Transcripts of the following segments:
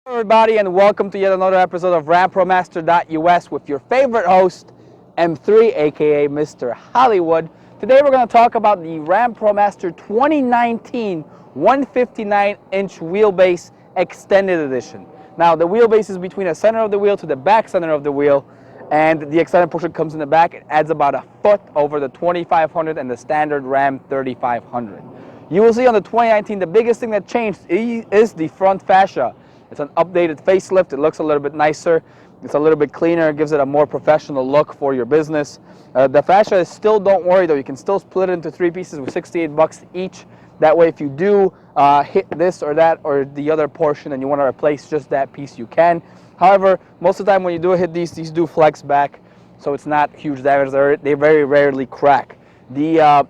Hello everybody and welcome to yet another episode of Promaster.us with your favorite host, M3 aka Mr. Hollywood. Today we're going to talk about the Promaster 2019 159-inch wheelbase extended edition. Now the wheelbase is between the center of the wheel to the back center of the wheel, and the extended portion comes in the back. It adds about a foot over the 2500 and the standard Ram 3500. You will see on the 2019 the biggest thing that changed is the front fascia. It's an updated facelift. It looks a little bit nicer. It's a little bit cleaner. It gives it a more professional look for your business. The fascia is still, don't worry though, you can still split it into 3 pieces with 68 bucks each. That way if you do hit this or that or the other portion and you want to replace just that piece, you can. However, most of the time when you do hit these do flex back, so it's not huge damage. They very rarely crack. The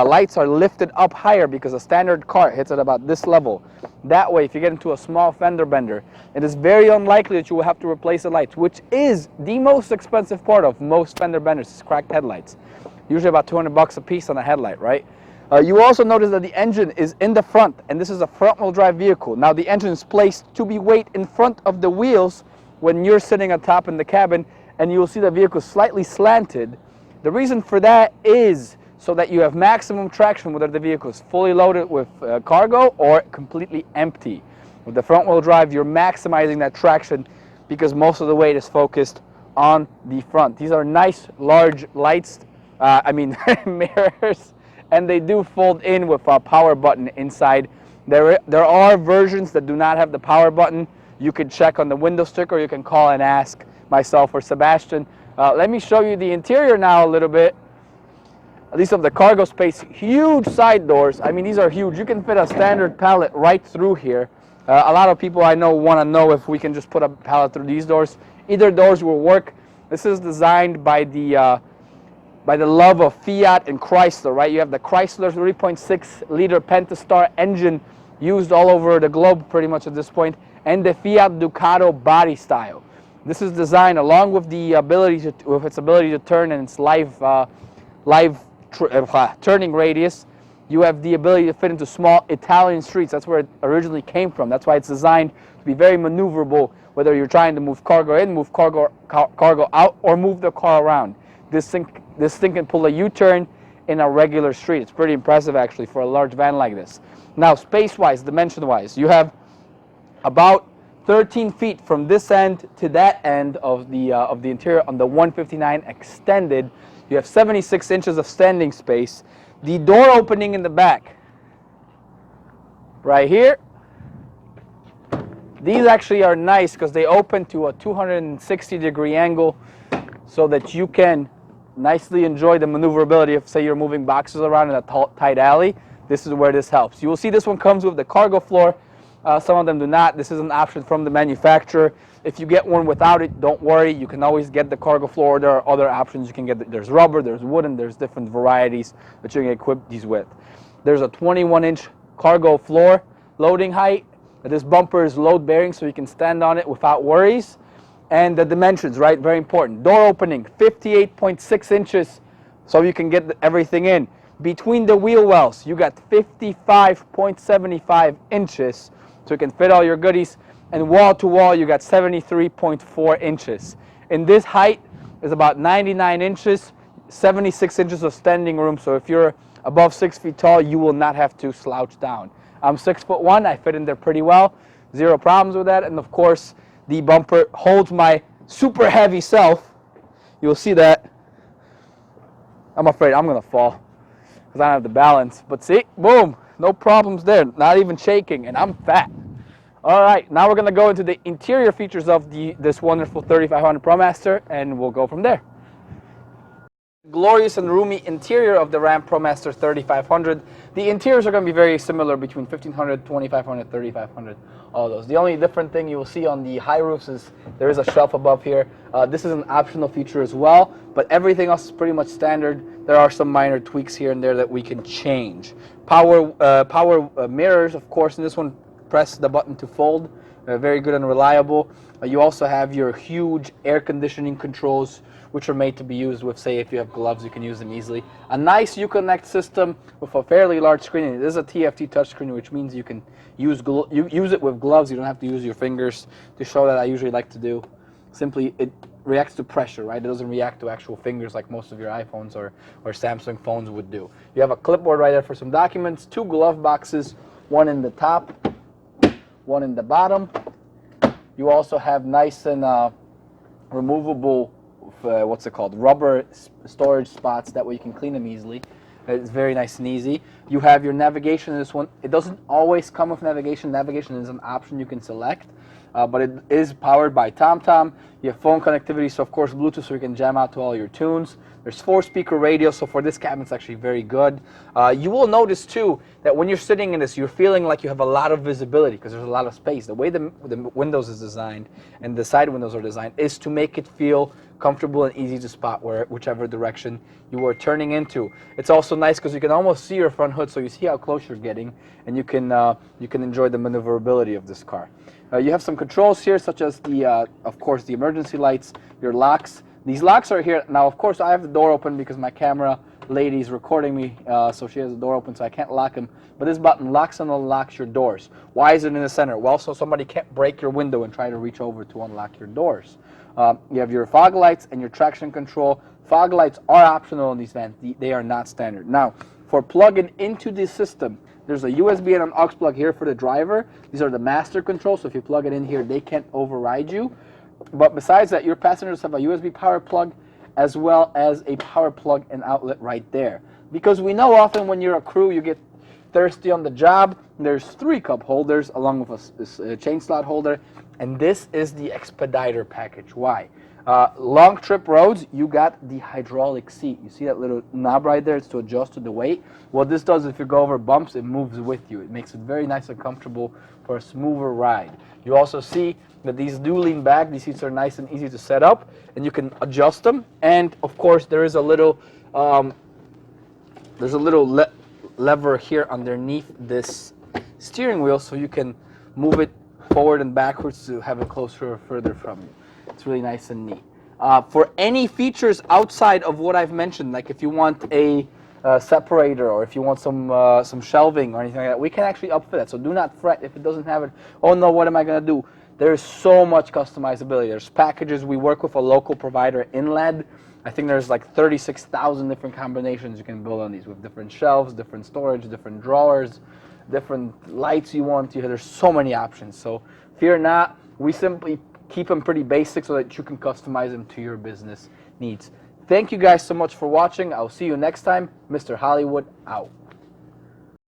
lights are lifted up higher because a standard car hits at about this level. That way, if you get into a small fender bender, it is very unlikely that you will have to replace the lights, which is the most expensive part of most fender benders, is cracked headlights. Usually about 200 bucks a piece on a headlight, right? You also notice that the engine is in the front, and this is a front-wheel drive vehicle. Now, the engine is placed to be weight in front of the wheels when you're sitting atop in the cabin, and you will see the vehicle slightly slanted. The reason for that is so that you have maximum traction whether the vehicle is fully loaded with cargo or completely empty. With the front wheel drive, you're maximizing that traction because most of the weight is focused on the front. These are nice large lights, mirrors, and they do fold in with a power button inside. There are versions that do not have the power button. You can check on the window sticker, or you can call and ask myself or Sebastian. Let me show you the interior now a little bit, at least of the cargo space. Huge side doors. I mean, these are huge. You can fit a standard pallet right through here. A lot of people I know want to know if we can just put a pallet through these doors. Either doors will work. This is designed by the love of Fiat and Chrysler, right? You have the Chrysler 3.6 liter Pentastar engine used all over the globe pretty much at this point, and the Fiat Ducato body style. This is designed along with the ability to turn and its turning radius. You have the ability to fit into small Italian streets. That's where it originally came from. That's why it's designed to be very maneuverable, whether you're trying to move cargo in, move cargo out, or move the car around. This thing can pull a U-turn in a regular street. It's pretty impressive actually for a large van like this. Now, space-wise, dimension-wise, you have about 13 feet from this end to that end of the interior on the 159 extended. You have 76 inches of standing space. The door opening in the back, right here, these actually are nice because they open to a 260-degree angle so that you can nicely enjoy the maneuverability of, say, you're moving boxes around in a tight alley. This is where this helps. You will see this one comes with the cargo floor. Some of them do not. This is an option from the manufacturer. If you get one without it, don't worry. You can always get the cargo floor. There are other options you can get. There's rubber, there's wooden, there's different varieties that you can equip these with. There's a 21-inch cargo floor loading height. This bumper is load bearing, so you can stand on it without worries. And the dimensions, right? Very important. Door opening, 58.6 inches, so you can get everything in. Between the wheel wells, you got 55.75 inches. So you can fit all your goodies, and wall to wall you got 73.4 inches. In this height is about 99 inches, 76 inches of standing room. So if you're above 6 feet tall, you will not have to slouch down. I'm 6'1", I fit in there pretty well, zero problems with that. And of course, the bumper holds my super heavy self. You'll see that. I'm afraid I'm gonna fall because I don't have the balance. But see, boom. No problems there, not even shaking, and I'm fat. All right, now we're gonna go into the interior features of this wonderful 3500 Promaster, and we'll go from there. Glorious and roomy interior of the Promaster 3500. The interiors are going to be very similar between 1500, 2500, 3500, all those. The only different thing you will see on the high roofs is there is a shelf above here. This is an optional feature as well, but everything else is pretty much standard. There are some minor tweaks here and there that we can change. Power mirrors, of course, in this one press the button to fold. Very good and reliable. You also have your huge air conditioning controls, which are made to be used with, say, if you have gloves, you can use them easily. A nice Uconnect system with a fairly large screen. It is a TFT touchscreen, which means you can use it with gloves. You don't have to use your fingers to show that I usually like to do. Simply, it reacts to pressure, right? It doesn't react to actual fingers like most of your iPhones or Samsung phones would do. You have a clipboard right there for some documents, 2 glove boxes, one in the top, one in the bottom. You also have nice and removable, what's it called, rubber storage spots. That way you can clean them easily. It's very nice and easy. You have your navigation in this one. It doesn't always come with navigation. Navigation is an option you can select, but it is powered by TomTom. You have phone connectivity, so of course Bluetooth, so you can jam out to all your tunes. There's 4-speaker radio, so for this cabin it's actually very good. You will notice too that when you're sitting in this, you're feeling like you have a lot of visibility because there's a lot of space. The way the windows is designed and the side windows are designed is to make it feel comfortable and easy to spot whichever direction you are turning into. It's also nice because you can almost see your front hood, so you see how close you're getting, and you can enjoy the maneuverability of this car. You have some controls here, such as of course, the emergency lights, your locks. These locks are here. Now, of course, I have the door open because my camera lady is recording me, so she has the door open, so I can't lock them. But this button locks and unlocks your doors. Why is it in the center? Well, so somebody can't break your window and try to reach over to unlock your doors. You have your fog lights and your traction control. Fog lights are optional in these vans. They are not standard. Now, for plugging into the system, there's a USB and an aux plug here for the driver. These are the master controls, so if you plug it in here, they can't override you. But besides that, your passengers have a USB power plug as well as a power plug and outlet right there. Because we know often when you're a crew, you get thirsty on the job. There's 3 cup holders along with a chain slot holder, and this is the Expediter package. Why? Long trip roads, you got the hydraulic seat. You see that little knob right there? It's to adjust to the weight. What this does, if you go over bumps, it moves with you. It makes it very nice and comfortable for a smoother ride. You also see that these do lean back. These seats are nice and easy to set up, and you can adjust them. And of course, there is a little lever here underneath this steering wheel, so you can move it forward and backwards to have it closer or further from you. It's really nice and neat. For any features outside of what I've mentioned, like if you want a separator or if you want some shelving or anything like that, we can actually upfit that. So do not fret if it doesn't have it. Oh no, what am I going to do? There's so much customizability. There's packages. We work with a local provider, Inland. I think there's like 36,000 different combinations you can build on these with different shelves, different storage, different drawers, different lights you want. There's so many options. So fear not. We simply keep them pretty basic so that you can customize them to your business needs. Thank you guys so much for watching. I'll see you next time. Mr. Hollywood out.